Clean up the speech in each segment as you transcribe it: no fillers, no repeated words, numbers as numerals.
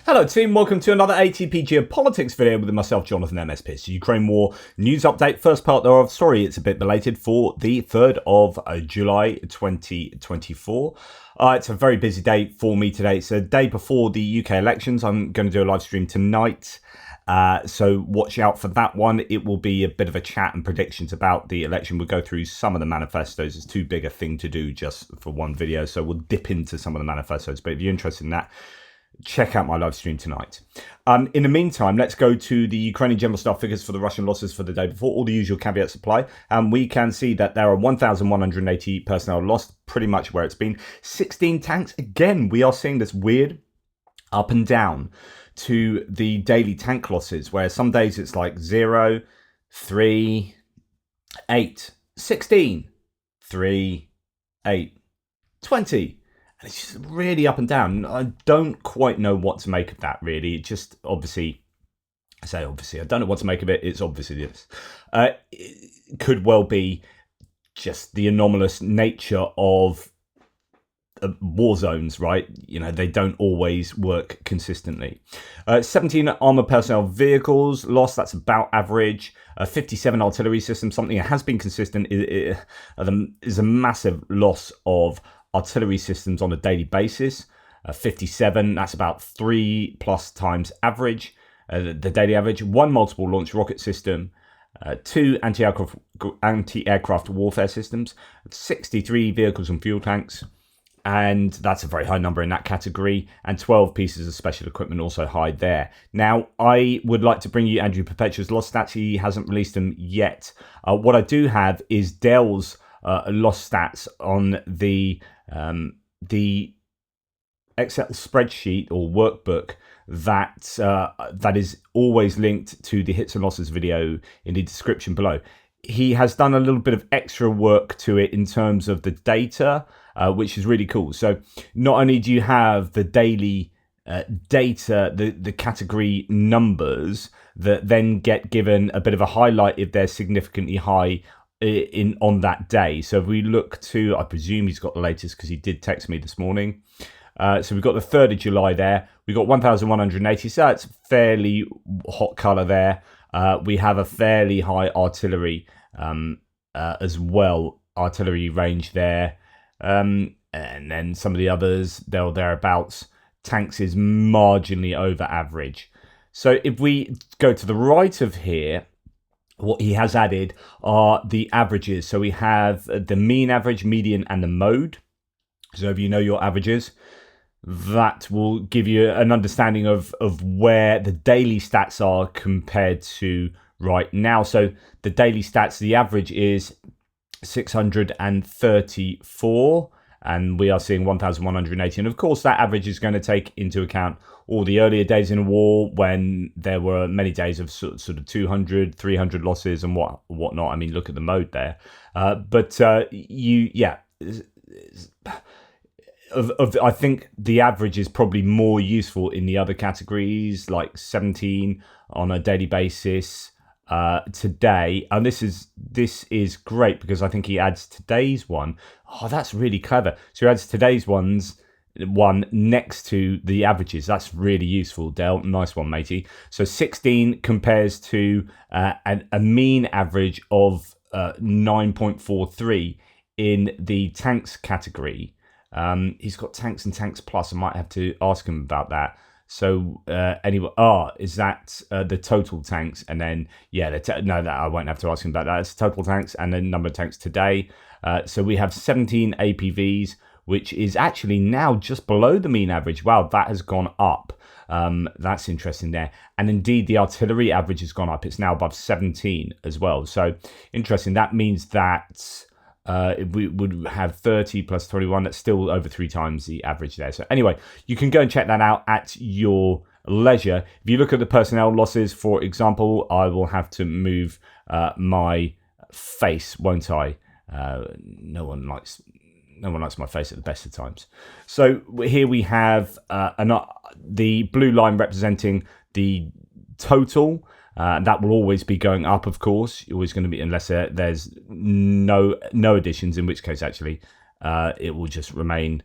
Hello team, welcome to another ATP Geopolitics video with myself, Jonathan MS Pierce. Ukraine War news update, first part thereof. Sorry, it's a bit belated for the 3rd of July 2024. It's a very busy day for me today. It's a day before the UK elections. I'm going to do a live stream tonight. So watch out for that one. It will be a bit of a chat and predictions about the election. We'll go through some of the manifestos. It's too big a thing to do just for one video. So we'll dip into some of the manifestos. But if you're interested in that, check out my live stream tonight. In the meantime, let's go to the Ukrainian general staff figures for the Russian losses for the day before. All the usual caveats apply. And we can see that there are 1,180 personnel lost, pretty much where it's been. 16 tanks. Again, we are seeing this weird up and down to the daily tank losses, where some days it's like 0, 3, 8, 16, 3, 8, 20. It's just really up and down. I don't quite know what to make of that, really. It just obviously, I don't know what to make of it. It's obviously this. It could well be just the anomalous nature of war zones, right? You know, they don't always work consistently. 17 armor personnel vehicles lost. That's about average. 57 artillery systems, something that has been consistent, is a massive loss of artillery systems on a daily basis. 57, that's about 3+ times average, the daily average. 1 multiple launch rocket system, 2 anti-aircraft warfare systems, 63 vehicles and fuel tanks, and that's a very high number in that category, and 12 pieces of special equipment also high there. Now, I would like to bring you Andrew Perpetua's loss stats. He hasn't released them yet. What I do have is Dell's loss stats on the Excel spreadsheet or workbook that is always linked to the hits and losses video in the description below. He has done a little bit of extra work to it in terms of the data, which is really cool. So not only do you have the daily data, the category numbers that then get given a bit of a highlight if they're significantly high on that day. So if we look to, I presume he's got the latest because he did text me this morning. So we've got the 3rd of July there. We've got 1,180. So that's fairly hot color there. We have a fairly high artillery as well. Artillery range there. And then some of the others, they're thereabouts. Tanks is marginally over average. So if we go to the right of here, what he has added are the averages. So we have the mean average, median, and the mode. So if you know your averages, that will give you an understanding of where the daily stats are compared to right now. So the daily stats, the average is 634, and we are seeing 1,180. And of course, that average is going to take into account all the earlier days in the war when there were many days of sort of 200, 300 losses and whatnot. I mean, look at the mode there. I think the average is probably more useful in the other categories, like 17 on a daily basis today. And this is great because I think he adds today's one. Oh, that's really clever. So he adds today's one next to the averages. That's really useful, Dell. Nice one, matey. So 16 compares to a mean average of 9.43 in the tanks category. He's got tanks and tanks plus. I might have to ask him about that. So anyway, is that the total tanks? And then that I won't have to ask him about that. It's total tanks and then number of tanks today. So we have 17 APVs, which is actually now just below the mean average. Wow, that has gone up. That's interesting there. And indeed, the artillery average has gone up. It's now above 17 as well. So interesting. That means that we would have 30 plus 21. That's still over 3 times the average there. So anyway, you can go and check that out at your leisure. If you look at the personnel losses, for example, I will have to move my face, won't I? No one likes my face at the best of times. So here we have the blue line representing the total. That will always be going up, of course. You're always going to be, unless there's no additions, in which case actually it will just remain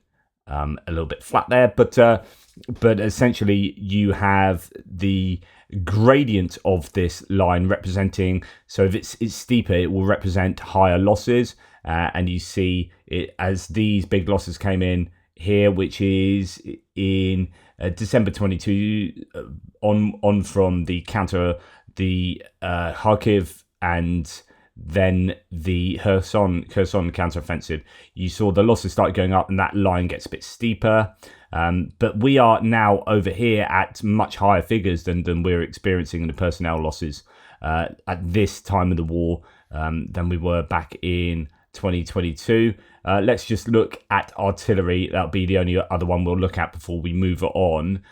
a little bit flat there, but essentially you have the gradient of this line representing, so if it's steeper, it will represent higher losses, and you see it as these big losses came in here, which is in December 22, on from the Kharkiv and then the Kherson counteroffensive. You saw the losses start going up and that line gets a bit steeper. But we are now over here at much higher figures than we're experiencing in the personnel losses at this time of the war than we were back in 2022. Let's just look at artillery. That'll be the only other one we'll look at before we move on.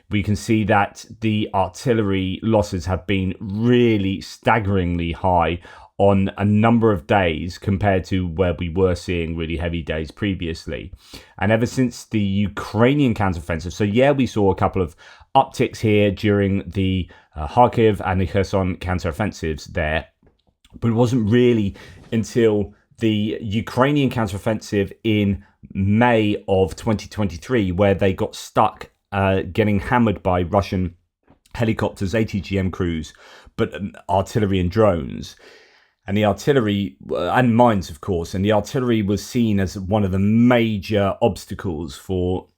We can see that the artillery losses have been really staggeringly high on a number of days compared to where we were seeing really heavy days previously. And ever since the Ukrainian counteroffensive, so yeah, we saw a couple of upticks here during the Kharkiv and the Kherson counteroffensives there, but it wasn't really until the Ukrainian counteroffensive in May of 2023 where they got stuck getting hammered by Russian helicopters, ATGM crews, but artillery and drones. And the artillery, and mines, of course, and the artillery was seen as one of the major obstacles for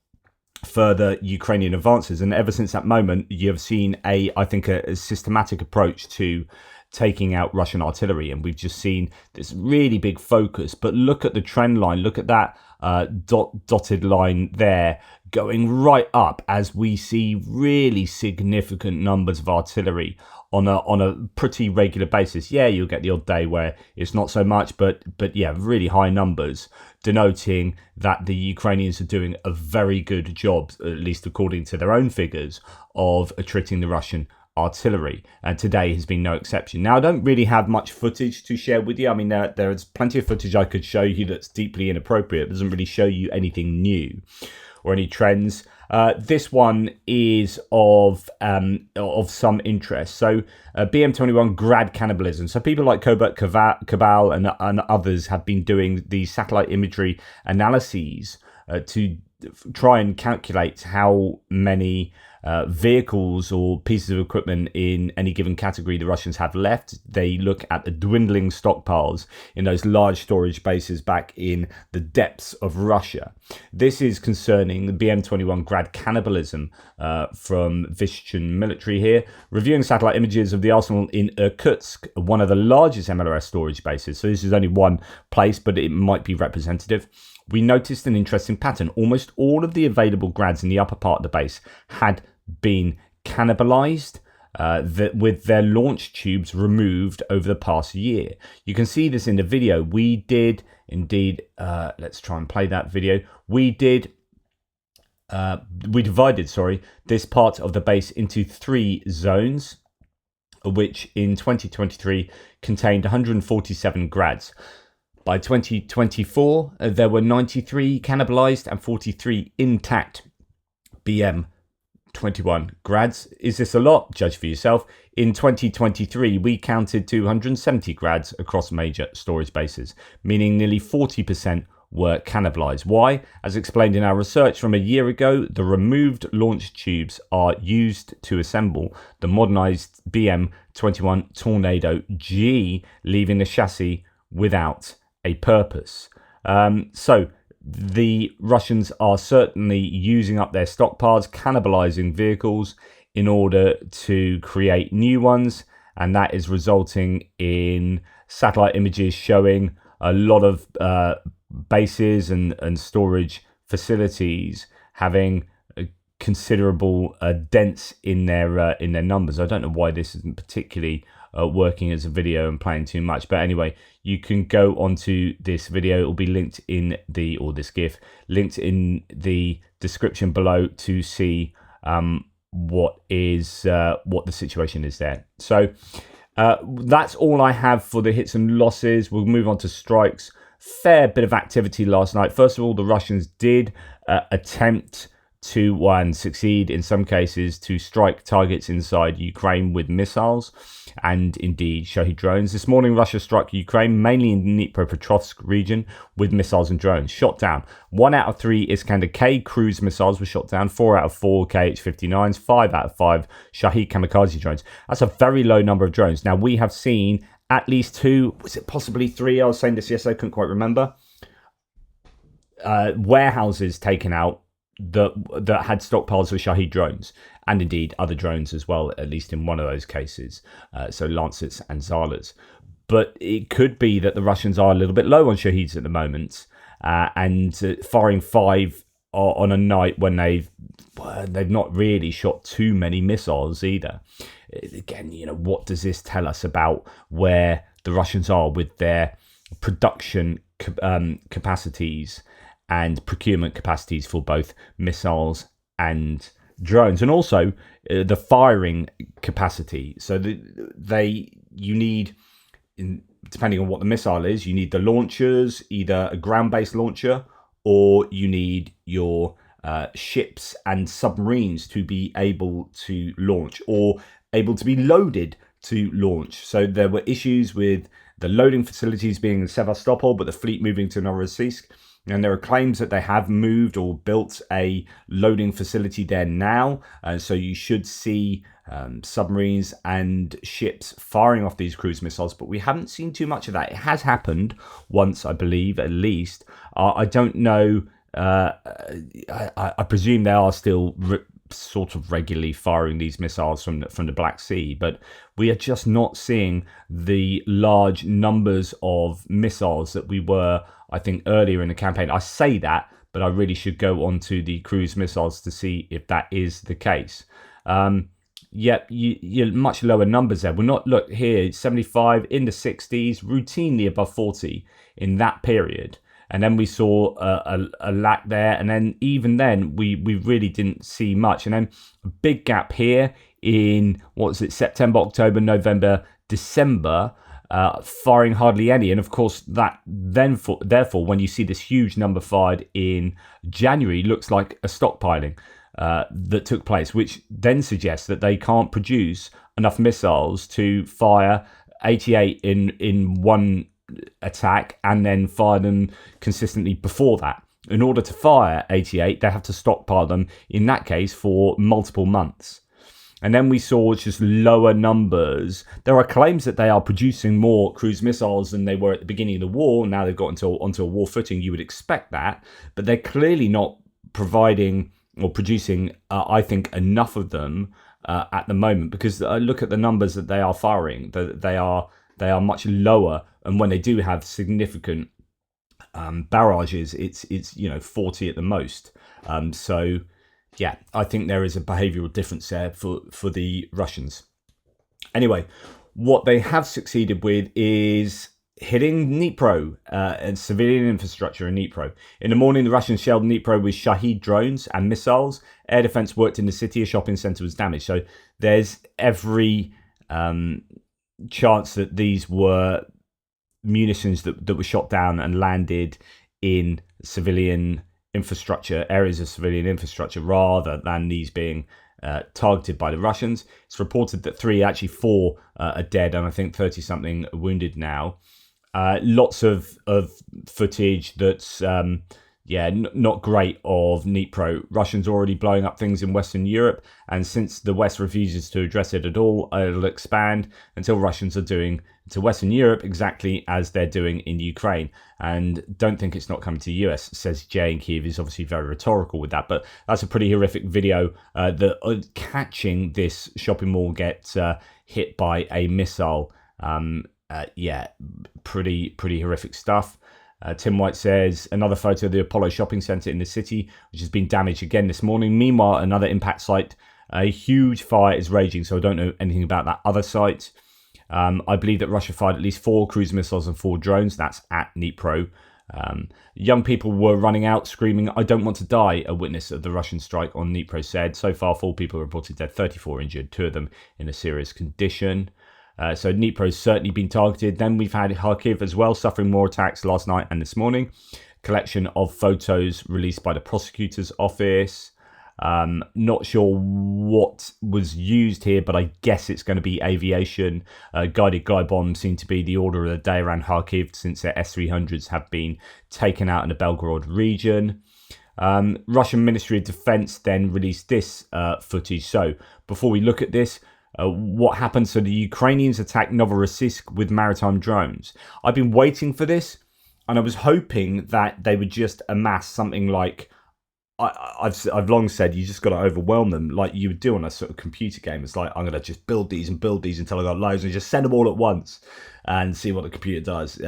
further Ukrainian advances. And ever since that moment, you have seen I think a systematic approach to taking out Russian artillery. And we've just seen this really big focus. But look at the trend line. Look at that dotted line there going right up as we see really significant numbers of artillery on a pretty regular basis. Yeah, you'll get the odd day where it's not so much, but yeah, really high numbers, denoting that the Ukrainians are doing a very good job, at least according to their own figures, of attriting the Russian artillery, and today has been no exception. Now, I don't really have much footage to share with you. I mean, there's plenty of footage I could show you that's deeply inappropriate. It doesn't really show you anything new or any trends. This one is of some interest. So BM21 grad cannibalism. So people like Covert Cabal and others have been doing the satellite imagery analyses to try and calculate how many vehicles or pieces of equipment in any given category the Russians have left. They look at the dwindling stockpiles in those large storage bases back in the depths of Russia. This is concerning the BM21 grad cannibalism from Vishchin military here, reviewing satellite images of the arsenal in Irkutsk, one of the largest MLRS storage bases. So this is only one place, but it might be representative. We noticed an interesting pattern. Almost all of the available grads in the upper part of the base had been cannibalized with their launch tubes removed over the past year. You can see this in the video. We did indeed, let's try and play that video. We divided this part of the base into 3 zones, which in 2023 contained 147 grads. By 2024, there were 93 cannibalized and 43 intact BM21 grads. Is this a lot? Judge for yourself. In 2023, we counted 270 grads across major storage bases, meaning nearly 40% were cannibalized. Why? As explained in our research from a year ago, the removed launch tubes are used to assemble the modernized BM21 Tornado G, leaving the chassis without a purpose. So the Russians are certainly using up their stockpiles, cannibalizing vehicles in order to create new ones, and that is resulting in satellite images showing a lot of bases and storage facilities having considerable dents in their numbers. I don't know why this isn't particularly working as a video and playing too much, but anyway, you can go onto this video. It will be linked in this GIF linked in the description below to see what the situation is there. So that's all I have for the hits and losses. We'll move on to strikes. Fair bit of activity last night. First of all, the Russians did attempt to and succeed in some cases to strike targets inside Ukraine with missiles and indeed Shahed drones. This morning, Russia struck Ukraine, mainly in the Dnipropetrovsk region, with missiles and drones. Shot down 1 out of 3 Iskander-K cruise missiles were shot down, 4 out of 4 Kh-59s, 5 out of 5 Shahed kamikaze drones. That's a very low number of drones. Now, we have seen at least 2, was it possibly 3? I was saying this yesterday, I couldn't quite remember. Warehouses taken out that had stockpiles of Shahed drones, and indeed other drones as well, at least in one of those cases, so Lancets and Zalas. But it could be that the Russians are a little bit low on Shaheds at the moment, and firing 5 on a night when they've not really shot too many missiles either. Again, what does this tell us about where the Russians are with their production capacities and procurement capacities for both missiles and drones, and also the firing capacity? So you need, depending on what the missile is, you need the launchers, either a ground-based launcher, or you need your ships and submarines to be able to launch, or able to be loaded to launch. So there were issues with the loading facilities being in Sevastopol, but the fleet moving to Novorossiysk. And there are claims that they have moved or built a loading facility there now. So you should see submarines and ships firing off these cruise missiles. But we haven't seen too much of that. It has happened once, I believe, at least. I don't know. I presume they are still sort of regularly firing these missiles from the Black Sea, but we are just not seeing the large numbers of missiles that we were, I think, earlier in the campaign. I say that, but I really should go on to the cruise missiles to see if that is the case. Yep, you're much lower numbers there. We're not, look here, 75 in the 60s, routinely above 40 in that period. And then we saw a lack there. And then even then, we really didn't see much. And then a big gap here in, September, October, November, December, firing hardly any. And of course, therefore, when you see this huge number fired in January, looks like a stockpiling that took place, which then suggests that they can't produce enough missiles to fire 88 in one attack and then fire them consistently before that. In order to fire 88, they have to stockpile them, in that case, for multiple months. And then we saw just lower numbers. There are claims that they are producing more cruise missiles than they were at the beginning of the war. Now they've got onto a war footing. You would expect that, but they're clearly not providing or producing, I think, enough of them at the moment, because look at the numbers that they are firing. They are much lower, and when they do have significant barrages, it's 40 at the most. So yeah, I think there is a behavioural difference there for the Russians. Anyway, what they have succeeded with is hitting Dnipro and civilian infrastructure in Dnipro. In the morning, the Russians shelled Dnipro with Shahed drones and missiles. Air defence worked in the city. A shopping centre was damaged. So there's every chance that these were munitions that were shot down and landed in civilian infrastructure, areas of civilian infrastructure, rather than these being targeted by the Russians. It's reported that 4 are dead, and I think 30-something wounded now. Lots of footage that's not great of Dnipro. Russians already blowing up things in Western Europe, and since the West refuses to address it at all, it'll expand until Russians are doing to Western Europe exactly as they're doing in Ukraine. And don't think it's not coming to the US, says Jay in Kiev. Is obviously very rhetorical with that, but that's a pretty horrific video that catching this shopping mall get hit by a missile. Pretty horrific stuff. Tim White says another photo of the Apollo shopping centre in the city, which has been damaged again this morning. Meanwhile, another impact site, a huge fire is raging, so I don't know anything about that other site. I believe that Russia fired at least 4 cruise missiles and 4 drones. That's at Dnipro. Young people were running out screaming, "I don't want to die," a witness of the Russian strike on Dnipro said. So far, 4 people reported dead, 34 injured, 2 of them in a serious condition. So Dnipro's certainly been targeted. Then we've had Kharkiv as well, suffering more attacks last night and this morning. Collection of photos released by the prosecutor's office. Not sure what was used here, but I guess it's going to be aviation. Guided glide bombs seem to be the order of the day around Kharkiv since their S-300s have been taken out in the Belgorod region. Russian Ministry of Defense then released this footage. So before we look at this, what happened? So the Ukrainians attacked Novorossiysk with maritime drones. I've been waiting for this, and I was hoping that they would just amass something like, I've long said, you just got to overwhelm them like you would do on a sort of computer game. It's like, I'm going to just build these until I got loads and just send them all at once and see what the computer does.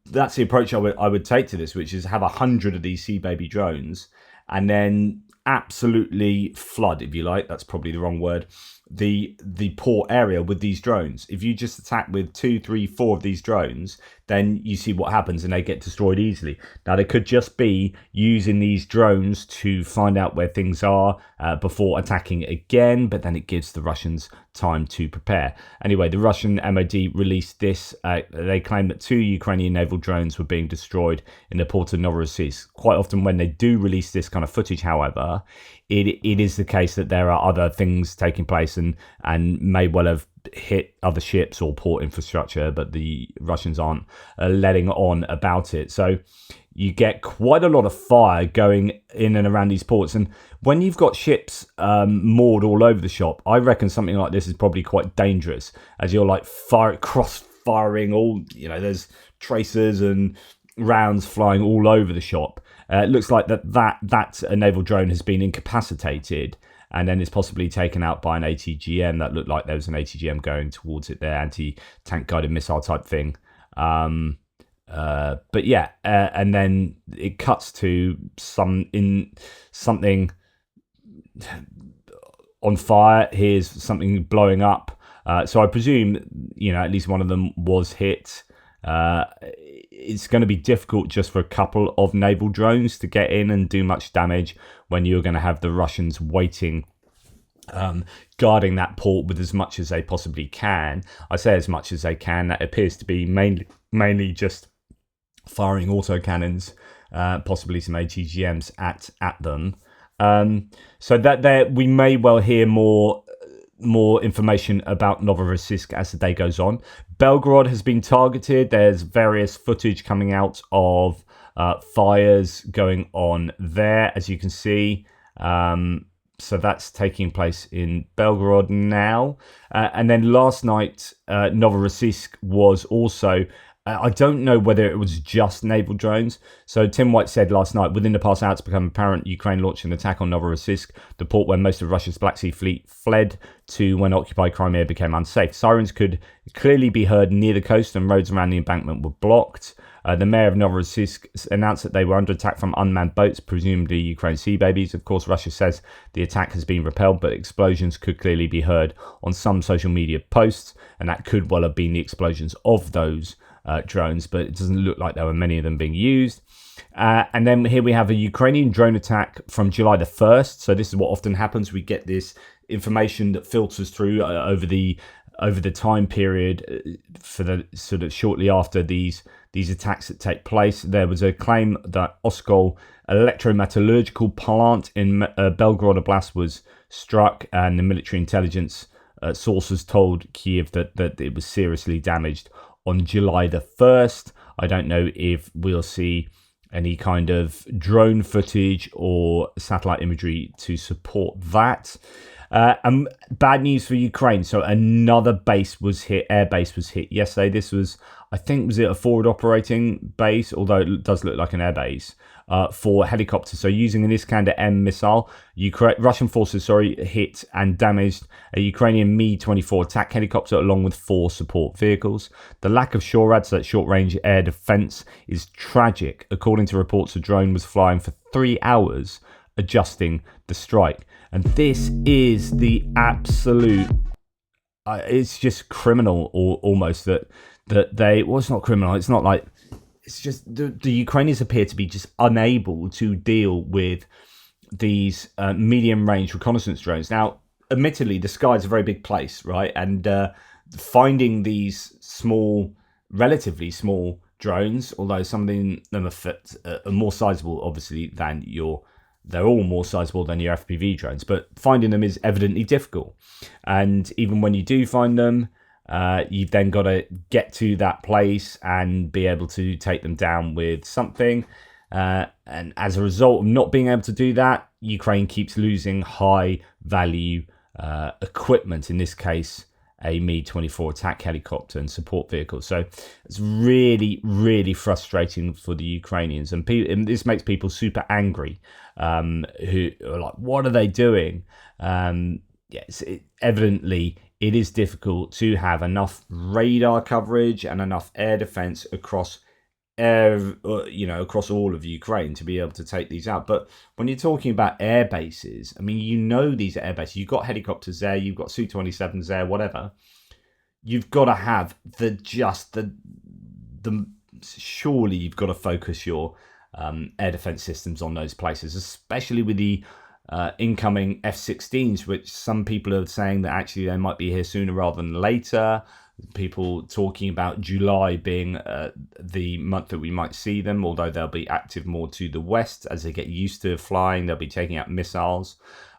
That's the approach I would take to this, which is have 100 of these Sea Baby drones and then absolutely flood, if you like, that's probably the wrong word, the port area with these drones. If you just attack with 2, 3, 4 of these drones, then you see what happens and they get destroyed easily. Now, they could just be using these drones to find out where things are before attacking again, but then it gives the Russians time to prepare. Anyway, the Russian MOD released this. They claim that 2 Ukrainian naval drones were being destroyed in the port of Novorossiysk. Quite often when they do release this kind of footage, however, it is the case that there are other things taking place and may well have hit other ships or port infrastructure, but the Russians aren't letting on about it. So you get quite a lot of fire going in and around these ports. And when you've got ships moored all over the shop, I reckon something like this is probably quite dangerous, as you're like cross-firing all, there's tracers and rounds flying all over the shop. It looks like that a naval drone has been incapacitated and then is possibly taken out by an ATGM. That looked like there was an ATGM going towards it there, anti-tank guided missile type thing. But yeah, and then it cuts to something on fire. Here's something blowing up. So I presume, at least one of them was hit. It's going to be difficult just for a couple of naval drones to get in and do much damage when you're going to have the Russians waiting, guarding that port with as much as they possibly can. I say as much as they can. That appears to be mainly just firing autocannons, possibly some ATGMs at them. So that there we may well hear more information about Novorossiysk as the day goes on. Belgorod has been targeted. There's various footage coming out of fires going on there, as you can see. So that's taking place in Belgorod now. And then last night, Novorossiysk was also... I don't know whether it was just naval drones. So Tim White said last night, within the past hour, it's become apparent Ukraine launched an attack on Novorossiysk, the port where most of Russia's Black Sea Fleet fled to when occupied Crimea became unsafe. Sirens could clearly be heard near the coast and roads around the embankment were blocked. The mayor of Novorossiysk announced that they were under attack from unmanned boats, presumably Ukraine Sea Babies. Of course, Russia says the attack has been repelled, but explosions could clearly be heard on some social media posts, and that could well have been the explosions of those drones, but it doesn't look like there were many of them being used. And then here we have a Ukrainian drone attack from July the 1st. So this is what often happens. We get this information that filters through over the time period for the sort of shortly after these attacks that take place. There was a claim that Oskol electrometallurgical plant in Belgorod Oblast was struck, and the military intelligence sources told Kyiv that it was seriously damaged on July the 1st. I don't know if we'll see any kind of drone footage or satellite imagery to support that. And bad news for Ukraine. So another base was hit, air base was hit yesterday. This was, I think, was it a forward operating base, although it does look like an air base, for helicopters. So using an Iskander-M missile, Russian forces hit and damaged a Ukrainian Mi-24 attack helicopter along with 4 support vehicles. The lack of SHORAD, so that short-range air defense, is tragic. According to reports, the drone was flying for 3 hours adjusting the strike. And this is the absolute... it's just criminal, or almost, that they... Well, it's not criminal. It's not like... It's just the Ukrainians appear to be just unable to deal with these medium-range reconnaissance drones. Now, admittedly, the sky is a very big place, right? And finding these small, relatively small drones, although some of them are more sizable, obviously, than your they're all more sizable than your FPV drones, but finding them is evidently difficult. And even when you do find them, you've then got to get to that place and be able to take them down with something. And as a result of not being able to do that, Ukraine keeps losing high value equipment, in this case, a Mi-24 attack helicopter and support vehicles. So it's really, really frustrating for the Ukrainians. And this makes people super angry, who are like, what are they doing? Yes, evidently it is difficult to have enough radar coverage and enough air defense across across all of Ukraine to be able to take these out. But when you're talking about air bases, I mean, these are air bases. You've got helicopters there, you've got Su-27s there, whatever. You've got to have surely you've got to focus your air defense systems on those places, especially with the incoming F-16s, which some people are saying that actually they might be here sooner rather than later. People talking about July being the month that we might see them, although they'll be active more to the west as they get used to flying. They'll be taking out missiles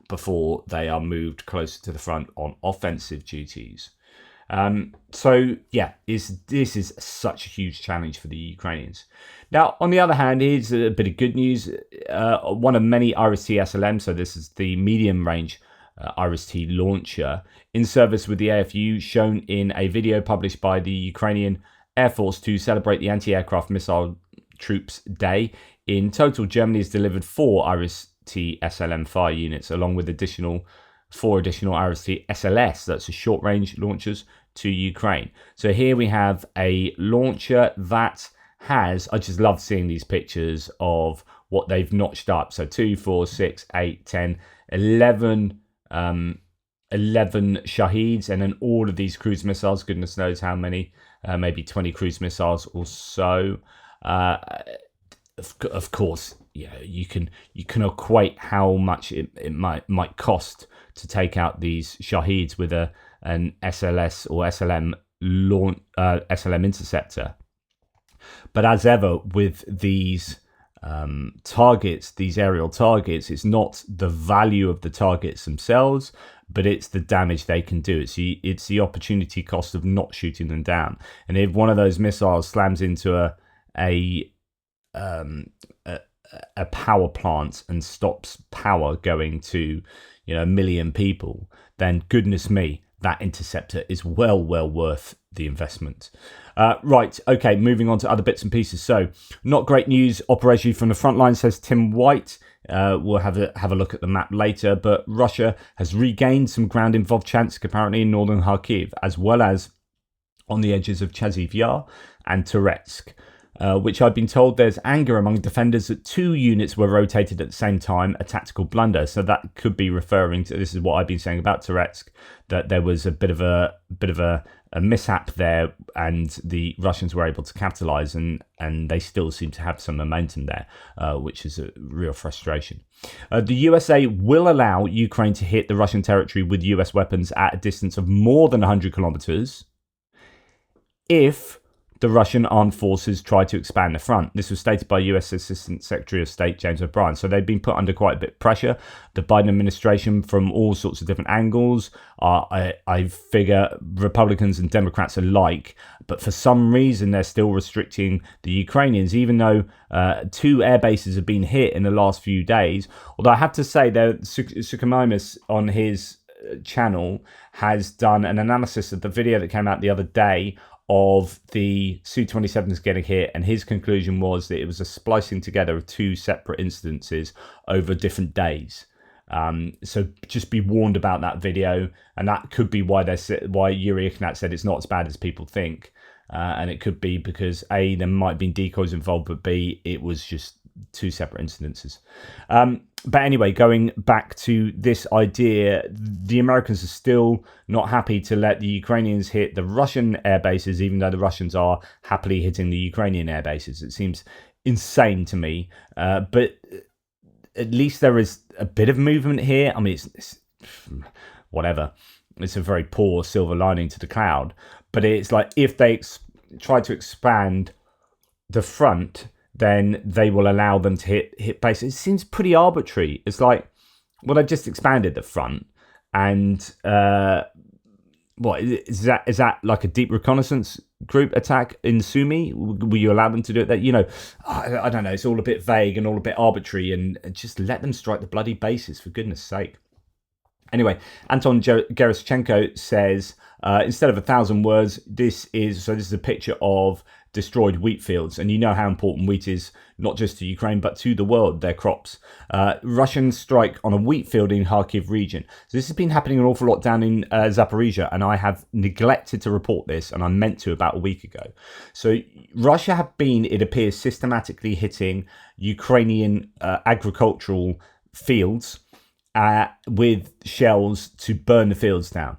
before they are moved closer to the front on offensive duties. So yeah, this is such a huge challenge for the Ukrainians. Now, on the other hand, here's a bit of good news. One of many IRIS-T SLM, so this is the medium range IRIS-T launcher, in service with the AFU, shown in a video published by the Ukrainian Air Force to celebrate the Anti-Aircraft Missile Troops Day. In total, Germany has delivered 4 IRIS-T SLM fire units, along with 4 additional IRIS-T SLS, that's a short-range launchers, to Ukraine. So here we have a launcher that has, I just love seeing these pictures of what they've notched up. So 2, 4, 6, 8, 10, 11 Shaheeds, and then all of these cruise missiles, goodness knows how many, maybe 20 cruise missiles or so. Of course, you can equate how much it might cost to take out these Shaheeds with an SLS or SLM SLM interceptor. But as ever with these targets, these aerial targets, it's not the value of the targets themselves, but it's the damage they can do. It's the opportunity cost of not shooting them down. And if one of those missiles slams into a power plant and stops power going to 1 million people, then goodness me, that interceptor is well worth the investment. Right, okay, moving on to other bits and pieces. So, not great news operationally from the front line, says Tim White. We'll have a look at the map later, but Russia has regained some ground in Vovchansk, apparently in northern Kharkiv, as well as on the edges of Chaziv Yar and Toretsk. Which I've been told there's anger among defenders that 2 units were rotated at the same time, a tactical blunder. So that could be referring to, this is what I've been saying about Toretsk, that there was a bit of a mishap there, and the Russians were able to capitalize, and they still seem to have some momentum there, which is a real frustration. The USA will allow Ukraine to hit the Russian territory with US weapons at a distance of more than 100 kilometers if the Russian armed forces try to expand the front. This was stated by US Assistant Secretary of State James O'Brien. So they've been put under quite a bit of pressure. The Biden administration, from all sorts of different angles, I figure Republicans and Democrats alike, but for some reason they're still restricting the Ukrainians, even though 2 air bases have been hit in the last few days. Although I have to say that Sukhamimis on his channel has done an analysis of the video that came out the other day of the Su-27s getting hit, and his conclusion was that it was a splicing together of 2 separate incidences over different days. So just be warned about that video, and that could be why Yuri Ignat said it's not as bad as people think, and it could be because A, there might have been decoys involved, but B, it was just 2 separate incidences. But anyway, going back to this idea, the Americans are still not happy to let the Ukrainians hit the Russian air bases, even though the Russians are happily hitting the Ukrainian air bases. It seems insane to me, but at least there is a bit of movement here. I mean, it's whatever. It's a very poor silver lining to the cloud, but it's like if they try to expand the front, then they will allow them to hit base. It seems pretty arbitrary. It's like, well, they've just expanded the front, and what is that? Is that like a deep reconnaissance group attack in Sumy? Will you allow them to do it? That, you know, I don't know. It's all a bit vague and all a bit arbitrary, and just let them strike the bloody bases, for goodness sake. Anyway, Anton Geraschenko says, instead of 1,000 words, this is a picture of destroyed wheat fields. And you know how important wheat is, not just to Ukraine, but to the world, their crops. Russian strike on a wheat field in Kharkiv region. So this has been happening an awful lot down in Zaporizhia, and I have neglected to report this, and I meant to about a week ago. So Russia have been, it appears, systematically hitting Ukrainian agricultural fields with shells to burn the fields down.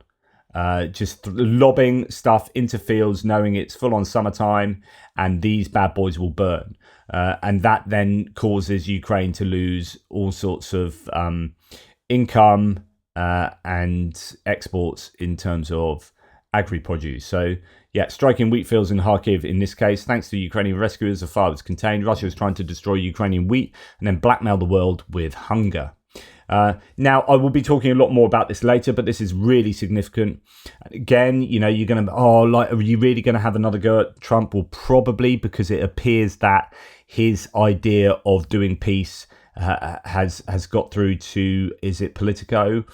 Just lobbing stuff into fields, knowing it's full on summertime and these bad boys will burn. And that then causes Ukraine to lose all sorts of income and exports in terms of agri-produce. So, yeah, striking wheat fields in Kharkiv in this case, thanks to Ukrainian rescuers, the fire was contained. Russia was trying to destroy Ukrainian wheat and then blackmail the world with hunger. Now, I will be talking a lot more about this later, but this is really significant. Again, you know, you're going to, are you really going to have another go at Trump? Well, probably, because it appears that his idea of doing peace has got through to, is it Politico?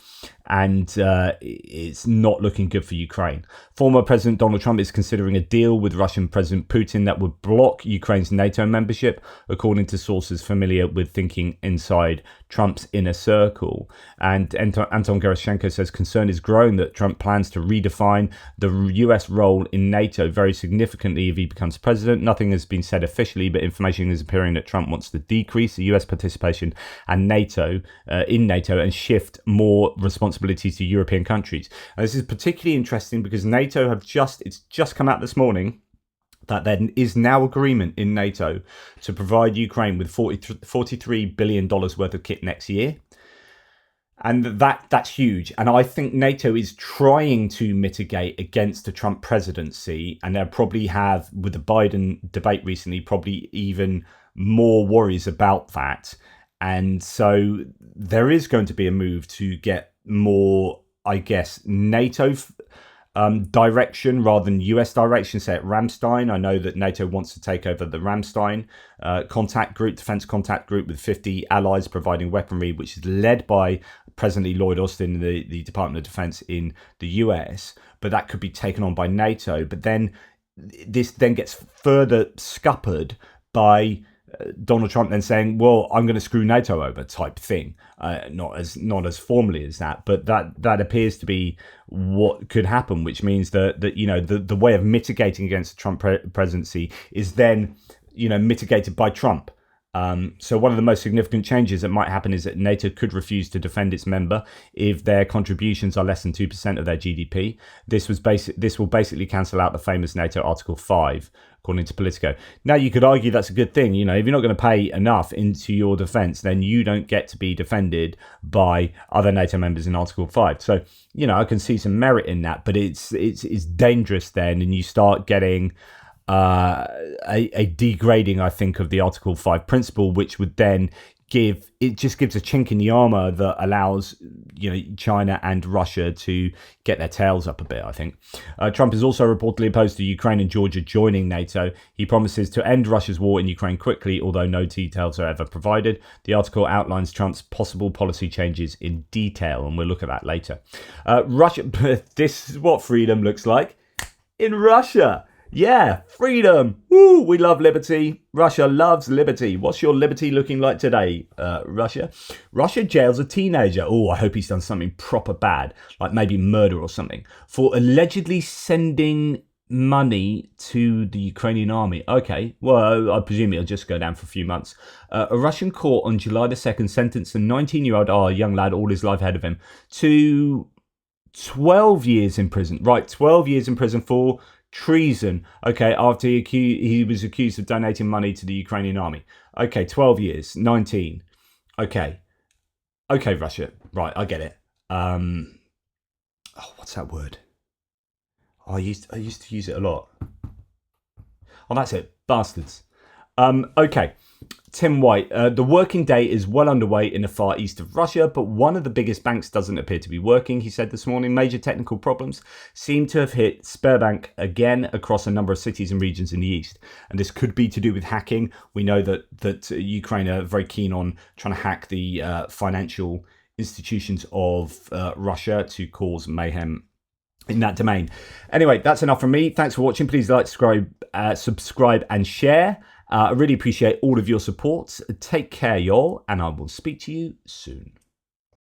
And it's not looking good for Ukraine. Former President Donald Trump is considering a deal with Russian President Putin that would block Ukraine's NATO membership, according to sources familiar with thinking inside Trump's inner circle. And Anton Geraschenko says concern is growing that Trump plans to redefine the US role in NATO very significantly if he becomes president. Nothing has been said officially, but information is appearing that Trump wants to decrease the US participation and NATO in NATO and shift more responsibilities to European countries. And this is particularly interesting because NATO it's just come out this morning that there is now agreement in NATO to provide Ukraine with $43 billion worth of kit next year. And that's huge. And I think NATO is trying to mitigate against the Trump presidency. And they'll probably have, with the Biden debate recently, probably even more worries about that. And so there is going to be a move to get more, I guess, NATO direction rather than US direction, say at Ramstein. I know that NATO wants to take over the Ramstein defense contact group with 50 allies providing weaponry, which is led by President Lloyd Austin, the Department of Defense in the US. But that could be taken on by NATO. But then this then gets further scuppered by Donald Trump then saying, well, I'm going to screw NATO over type thing. Not as formally as that, but that appears to be what could happen, which means that you know, the way of mitigating against the Trump presidency is then, you know, mitigated by Trump. So one of the most significant changes that might happen is that NATO could refuse to defend its member if their contributions are less than 2% of their GDP. This will basically cancel out the famous NATO Article 5, according to Politico. Now, you could argue that's a good thing. You know, if you're not going to pay enough into your defense, then you don't get to be defended by other NATO members in Article 5. So, you know, I can see some merit in that, but it's dangerous then, and you start getting a degrading, I think, of the Article 5 principle, which would then gives a chink in the armor that allows, you know, China and Russia to get their tails up a bit, I think. Trump is also reportedly opposed to Ukraine and Georgia joining NATO. He promises to end Russia's war in Ukraine quickly, although no details are ever provided. The article outlines Trump's possible policy changes in detail, and we'll look at that later. Russia, this is what freedom looks like in Russia. Yeah, freedom. Woo, we love liberty. Russia loves liberty. What's your liberty looking like today, Russia? Russia jails a teenager. Oh, I hope he's done something proper bad, like maybe murder or something, for allegedly sending money to the Ukrainian army. Okay, well, I presume it'll just go down for a few months. A Russian court on July the 2nd sentenced a 19-year-old, young lad, all his life ahead of him, to 12 years in prison. Right, 12 years in prison for treason. Okay, after he was accused of donating money to the Ukrainian army. Okay, 12 years, 19. Okay, Russia. Right, I get it. What's that word? I used to use it a lot. Oh, that's it. Bastards. Okay. Tim White, the working day is well underway in the far east of Russia, but one of the biggest banks doesn't appear to be working, he said this morning. Major technical problems seem to have hit Sberbank again across a number of cities and regions in the east. And this could be to do with hacking. We know that Ukraine are very keen on trying to hack the financial institutions of Russia to cause mayhem in that domain. Anyway, that's enough from me. Thanks for watching. Please like, subscribe and share. I really appreciate all of your support. Take care, y'all, and I will speak to you soon.